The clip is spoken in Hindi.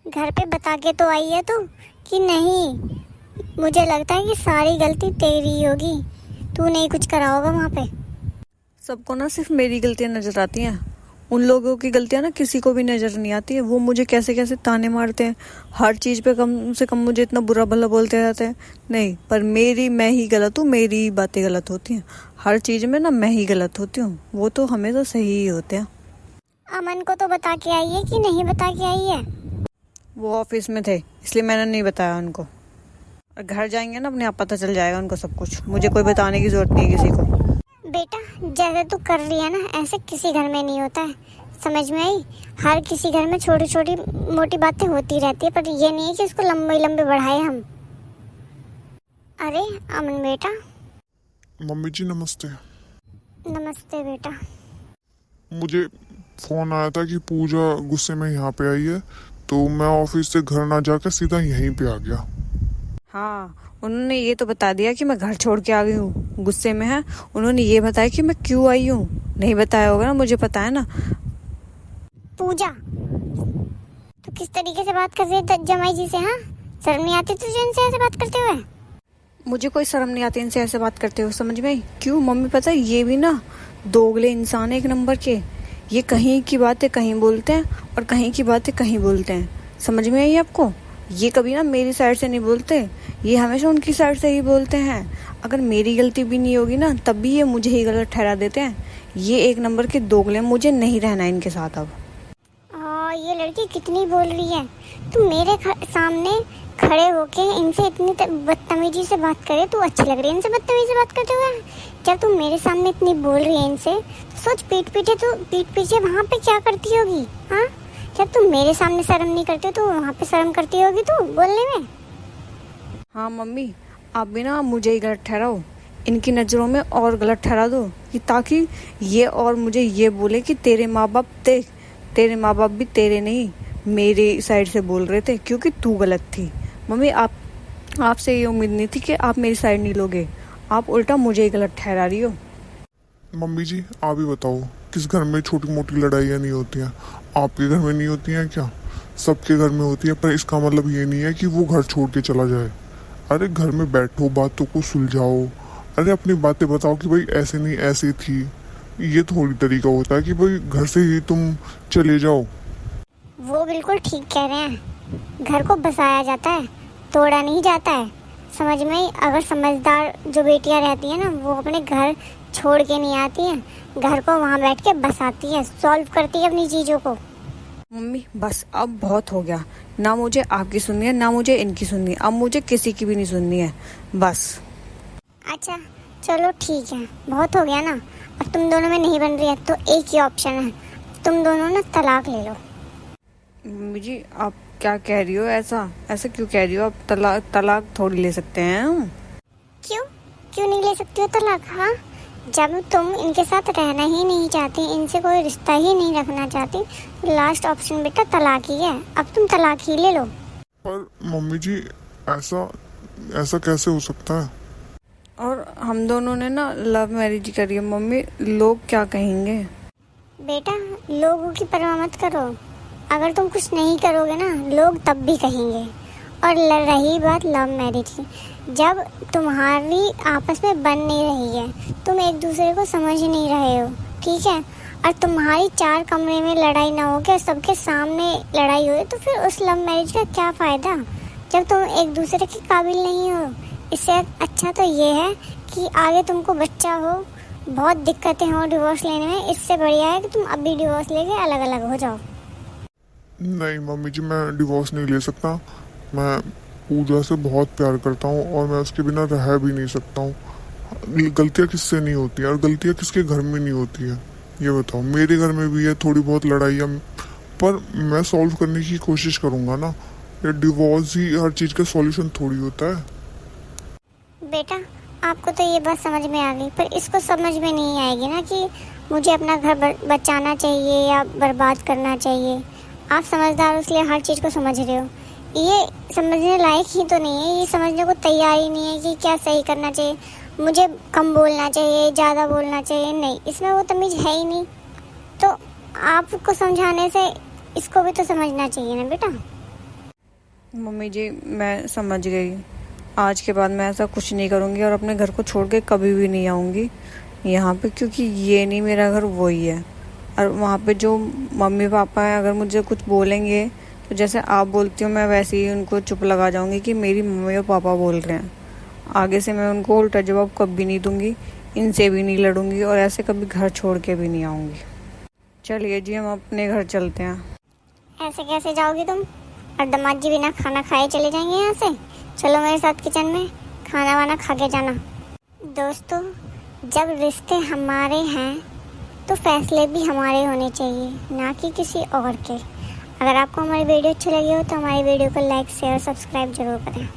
घर पे बता के तो आई है तू कि नहीं? मुझे लगता है कि सारी गलती तेरी ही होगी, तू नहीं कुछ करा होगा वहाँ पे। सबको ना सिर्फ मेरी गलतियां नजर आती हैं, उन लोगों की गलतियां ना किसी को भी नजर नहीं आती है। वो मुझे कैसे कैसे ताने मारते हैं, हर चीज पे कम से कम मुझे इतना बुरा भला बोलते रहते हैं। नहीं, पर मैं ही गलत हूँ, मेरी ही बातें गलत होती हैं। हर चीज में ना मैं ही गलत होती हूँ, वो तो हमेशा सही ही होते हैं। अमन को तो बता के आई है कि नहीं बता के आई है? वो ऑफिस में थे इसलिए मैंने नहीं बताया उनको। और घर जाएंगे ना अपने आप पता चल जाएगा उनको सब कुछ, मुझे कोई बताने की जरूरत नहीं है किसी को। बेटा, जैसे तू कर रही है ना, ऐसे किसी घर में नहीं होता है, समझ में आई? हर किसी घर में छोटी छोटी मोटी बातें होती रहती है, पर ये नहीं है कि इसको लंबे लंबे बढ़ाए हम। अरे अमन बेटा। मम्मी जी नमस्ते। नमस्ते बेटा। मुझे फोन आया था कि पूजा गुस्से में यहाँ पे आई है, तो मैं ऑफिस से घर ना जाकर सीधा यहीं पे आ गया। हाँ, उन्होंने ये तो बता दिया कि मैं घर छोड़ के आ गई हूँ, गुस्से में है। उन्होंने ये बताया कि मैं क्यों आई हूँ, नहीं बताया होगा ना, मुझे पता है ना। पूजा, तू किस तरीके से बात कर रही है जमाई जी से? हाँ, शर्म नहीं आती तुझे इनसे ऐसे बात करते हुए? मुझे कोई शर्म नहीं आती इनसे ऐसे बात करते हो, समझ में आई? क्यों मम्मी, पता है ये भी ना दोगले इंसान है एक नंबर के। ये कहीं की बातें कहीं बोलते हैं और कहीं की बातें कहीं बोलते हैं, समझ में आई आपको? ये कभी ना मेरी साइड से नहीं बोलते, ये हमेशा उनकी साइड से ही बोलते हैं। अगर मेरी गलती भी नहीं होगी ना तब भी ये मुझे ही गलत ठहरा देते हैं। ये एक नंबर के दोगले, मुझे नहीं रहना इनके साथ अब। ये लड़की कितनी बोल रही है। तू मेरे सामने खड़े होके इनसे इतनी बदतमीजी से बात करे, तू अच्छी लग रही है इनसे बदतमीजी से बात करते हुए? जब तू मेरे सामने इतनी बोल रही है इनसे, तो सोच पीठ पीछे वहाँ पे क्या करती होगी? हाँ, जब तू मेरे सामने शर्म नहीं करती तो वहाँ पे शर्म करती होगी तू बोलने में। हाँ मम्मी, आप भी ना मुझे ही गलत ठहराओ, इनकी नज़रों में और गलत ठहरा दो, कि ताकि ये और मुझे ये बोले कि तेरे माँ बाप भी तेरे नहीं, मेरे साइड से बोल रहे थे क्योंकि तू गलत थी। मम्मी, आपसे ये उम्मीद नहीं थी कि आप मेरी साइड नहीं लोगे, आप उल्टा मुझे ही गलत ठहरा रही हो। मम्मी जी आप ही बताओ, किस घर में छोटी मोटी लड़ाइयाँ नहीं होती हैं? आपके घर में नहीं होती हैं क्या? सबके घर में होती है, पर इसका मतलब ये नहीं है कि वो घर छोड़ के चला जाए। अरे घर में बैठो, बातों को सुलझाओ। अरे अपनी बातें बताओ कि भाई ऐसे नहीं ऐसी थी। ये थोड़ी तरीका होता है कि भाई घर से ही तुम चले जाओ। वो बिल्कुल ठीक कह रहे हैं, घर को बसाया जाता है, तोड़ा नहीं जाता है, समझ में आई? अगर समझदार जो बेटियां रहती हैं ना, वो अपने घर छोड़ के नहीं आती हैं, घर को वहाँ बैठ के बसाती है, सॉल्व करती है अपनी चीज़ों को। मम्मी बस अब बहुत हो गया, ना मुझे आपकी सुननी है ना मुझे इनकी सुननी है, अब मुझे किसी की भी नहीं सुननी है बस। अच्छा चलो ठीक है, बहुत हो गया ना। अब तुम दोनों में नहीं बन रही है तो एक ही ऑप्शन है, तुम दोनों ना तलाक ले लो। मम्मी जी आप क्या कह रही हो? ऐसा क्यों कह रही हो? आप तलाक थोड़ी ले सकते हैं हम। क्यों नहीं ले सकती हो तलाक? हाँ, जब तुम इनके साथ रहना ही नहीं चाहती, इनसे कोई रिश्ता ही नहीं रखना चाहती, लास्ट ऑप्शन बेटा तलाक ही है। अब तुम तलाक ही ले लो। पर मम्मी जी ऐसा कैसे हो सकता है? और हम दोनों ने ना लव मैरिज करी है मम्मी, लोग क्या कहेंगे? बेटा लोगों की परवाह मत करो, अगर तुम कुछ नहीं करोगे ना लोग तब भी कहेंगे। और रही बात लव मैरिज की, जब तुम्हारी आपस में बन नहीं रही है, तुम एक दूसरे को समझ ही नहीं रहे हो, ठीक है, और तुम्हारी चार कमरे में लड़ाई ना हो के सबके सामने लड़ाई हो, तो फिर उस लव मैरिज का क्या फ़ायदा जब तुम एक दूसरे के काबिल नहीं हो? इससे अच्छा तो ये है कि आगे तुमको बच्चा हो, बहुत दिक्कतें हो डिवोर्स लेने में, इससे बढ़िया है कि तुम अभी डिवोर्स लेके अलग अलग हो जाओ। नहीं मम्मी जी, मैं डिवोर्स नहीं ले सकता। मैं पूजा से बहुत प्यार करता हूँ और मैं उसके बिना रह भी नहीं सकता हूँ। गलतियाँ किससे नहीं होती है और गलतियाँ किसके घर में नहीं होती है? ये बताओ, मेरे घर में भी है थोड़ी बहुत लड़ाइयाँ, पर मैं सॉल्व करने की कोशिश करूँगा ना। ये डिवोर्स ही हर चीज़ का सॉल्यूशन थोड़ी होता है। बेटा आपको तो ये बात समझ में आ गई, पर इसको समझ में नहीं आएगी ना कि मुझे अपना घर बचाना चाहिए या बर्बाद करना चाहिए। आप समझदार हो इसलिए हर चीज़ को समझ रहे हो, ये समझने लायक ही तो नहीं है, ये समझने को तैयार ही नहीं है कि क्या सही करना चाहिए, मुझे कम बोलना चाहिए ज़्यादा बोलना चाहिए, नहीं, इसमें वो तमीज़ है ही नहीं। तो आपको समझाने से इसको भी तो समझना चाहिए ना बेटा। मम्मी जी मैं समझ गई, आज के बाद मैं ऐसा कुछ नहीं करूँगी और अपने घर को छोड़ के कभी भी नहीं आऊँगी यहाँ पे, क्योंकि ये नहीं मेरा घर, वही है। और वहाँ पे जो मम्मी पापा हैं अगर मुझे कुछ बोलेंगे तो जैसे आप बोलती हो मैं वैसे ही उनको चुप लगा जाऊँगी कि मेरी मम्मी और पापा बोल रहे हैं। आगे से मैं उनको उल्टा जवाब कभी नहीं दूँगी, इनसे भी नहीं लड़ूंगी और ऐसे कभी घर छोड़ के भी नहीं आऊँगी। चलिए जी हम अपने घर चलते हैं। ऐसे कैसे जाओगी तुम? और दामाद जी बिना खाना खाए चले जाएंगे यहाँ से? चलो मेरे साथ किचन में, खाना वाना खा के जाना। दोस्तों, जब रिश्ते हमारे हैं तो फैसले भी हमारे होने चाहिए, ना कि किसी और के। अगर आपको हमारी वीडियो अच्छी लगी हो तो हमारी वीडियो को लाइक शेयर सब्सक्राइब जरूर करें।